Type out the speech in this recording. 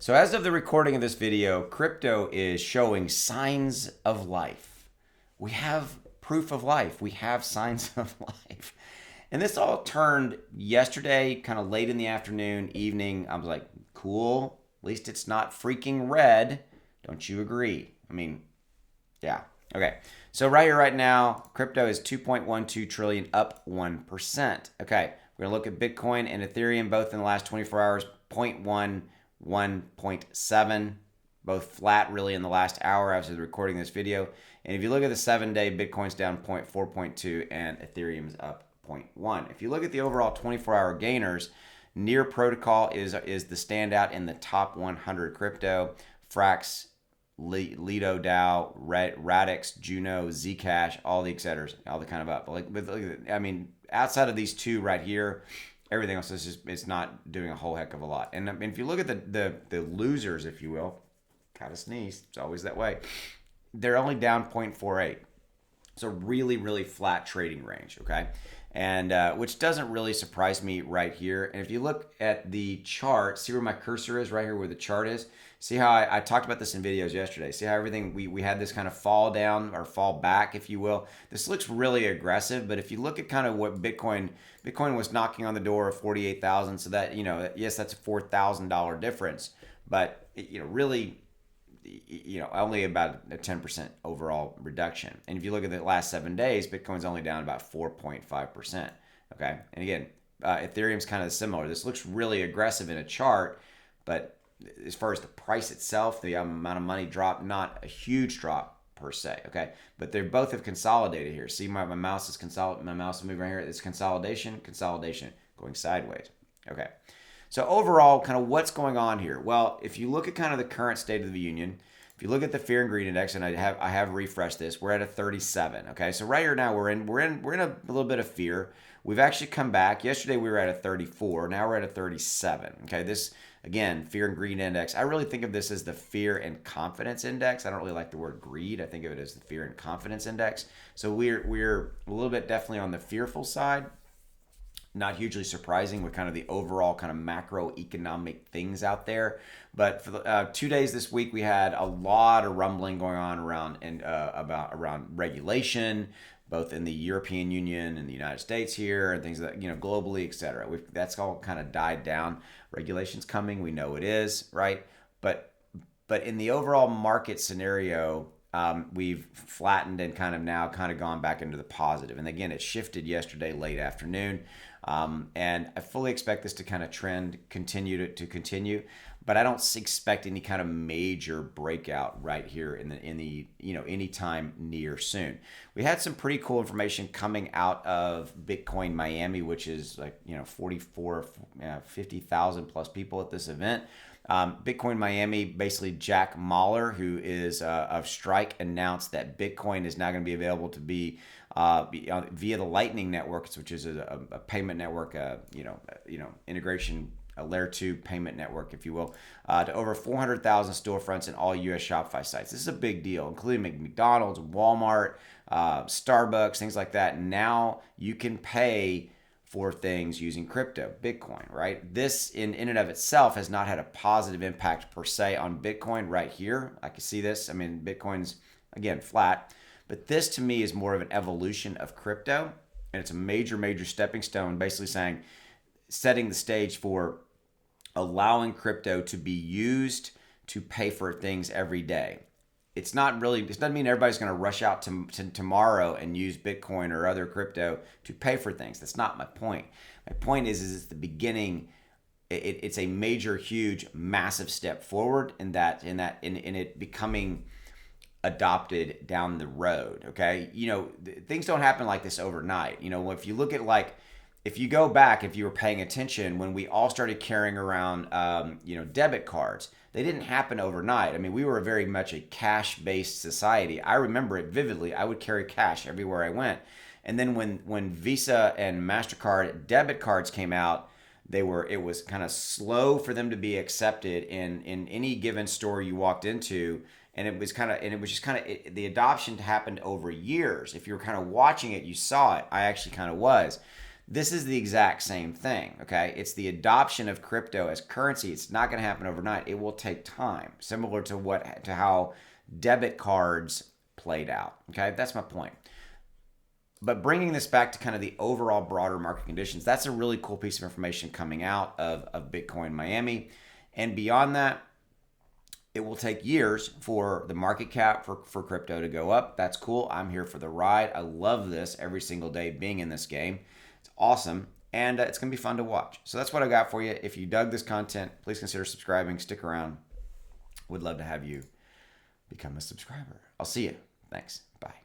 So as of the recording of this video, crypto is showing signs of life. We have proof of life. We have signs of life. And this all turned yesterday, kind of late in the afternoon, evening. I was like, cool. At least it's not freaking red. Don't you agree? I mean, yeah. Okay. So right here, right now, crypto is 2.12 trillion, up 1%. Okay. We're going to look at Bitcoin and Ethereum, both in the last 24 hours, 0.1, 1.7, both flat really in the last hour after recording this video. And if you look at the 7-day, Bitcoin's down 0.4, 0.2, and Ethereum's up 0.1. If you look at the overall 24-hour gainers, Near Protocol is the standout in the top 100 crypto. Frax, Lido DAO, Radix, Juno, Zcash, all the etceteras, all the kind of up. I mean, outside of these two right here, everything else is just, it's not doing a whole heck of a lot. And if you look at the losers, if you will, kind of sneeze, it's always that way, they're only down 0.48. It's a really, really flat trading range, okay? And which doesn't really surprise me right here. And if you look at the chart, see where my cursor is right here where the chart is? See how I talked about this in videos yesterday. See how everything, we had this kind of fall down or fall back, if you will. This looks really aggressive, but if you look at kind of what Bitcoin was knocking on the door of 48,000, so that, yes, that's a $4,000 difference, but, really, only about a 10% overall reduction. And if you look at the last 7 days, Bitcoin's only down about 4.5%. Okay. And again, Ethereum's kind of similar. This looks really aggressive in a chart, but as far as the price itself, the amount of money drop, not a huge drop per se. Okay. But they both have consolidated here. See, my mouse is my mouse is moving right here. It's consolidation, going sideways. Okay. So overall, kind of what's going on here? Well, if you look at kind of the current state of the union, if you look at the fear and greed index, and I have refreshed this, we're at a 37. Okay, so right here now we're in a little bit of fear. We've actually come back. Yesterday we were at a 34. Now we're at a 37. Okay, this again, fear and greed index. I really think of this as the fear and confidence index. I don't really like the word greed. I think of it as the fear and confidence index. So we're a little bit definitely on the fearful side. Not hugely surprising with kind of the overall kind of macroeconomic things out there. But for the 2 days this week, we had a lot of rumbling going on around around regulation, both in the European Union and the United States here, and things that, globally, etc. That's all kind of died down. Regulation's coming, we know it is, right? But in the overall market scenario, we've flattened and kind of gone back into the positive. And again, it shifted yesterday late afternoon. And I fully expect this to kind of continue, but I don't expect any kind of major breakout right here in the anytime near soon. We had some pretty cool information coming out of Bitcoin Miami, which is like 50,000 plus people at this event. Bitcoin Miami, basically Jack Mahler, who is of Strike, announced that Bitcoin is now going to be available to be via the Lightning Network, which is a payment network, integration, a layer 2 payment network, if you will, to over 400,000 storefronts in all U.S. Shopify sites. This is a big deal, including McDonald's, Walmart, Starbucks, things like that. Now you can pay for things using crypto, Bitcoin, right? This in and of itself has not had a positive impact per se on Bitcoin right here. I can see this. I mean, Bitcoin's, again, flat. But this to me is more of an evolution of crypto. And it's a major, major stepping stone, basically setting the stage for allowing crypto to be used to pay for things every day. It doesn't mean everybody's going to rush out to tomorrow and use Bitcoin or other crypto to pay for things. That's not my point. My point is it's the beginning. It's a major, huge, massive step forward in it becoming adopted down the road. Okay. Things don't happen like this overnight. If you look at if you go back, if you were paying attention when we all started carrying around, debit cards, they didn't happen overnight. I mean, we were very much a cash-based society. I remember it vividly. I would carry cash everywhere I went. And then when Visa and MasterCard debit cards came out, it was kind of slow for them to be accepted in any given store you walked into. And it was the adoption happened over years. If you were kind of watching it, you saw it. I actually kind of was. This is the exact same thing, okay? It's the adoption of crypto as currency. It's not going to happen overnight. It will take time, similar to how debit cards played out, okay? That's my point. But bringing this back to kind of the overall broader market conditions, that's a really cool piece of information coming out of Bitcoin Miami. And beyond that, it will take years for the market cap for crypto to go up. That's cool. I'm here for the ride. I love this every single day being in this game. It's awesome. And it's going to be fun to watch. So that's what I got for you. If you dug this content, please consider subscribing. Stick around. Would love to have you become a subscriber. I'll see you. Thanks. Bye.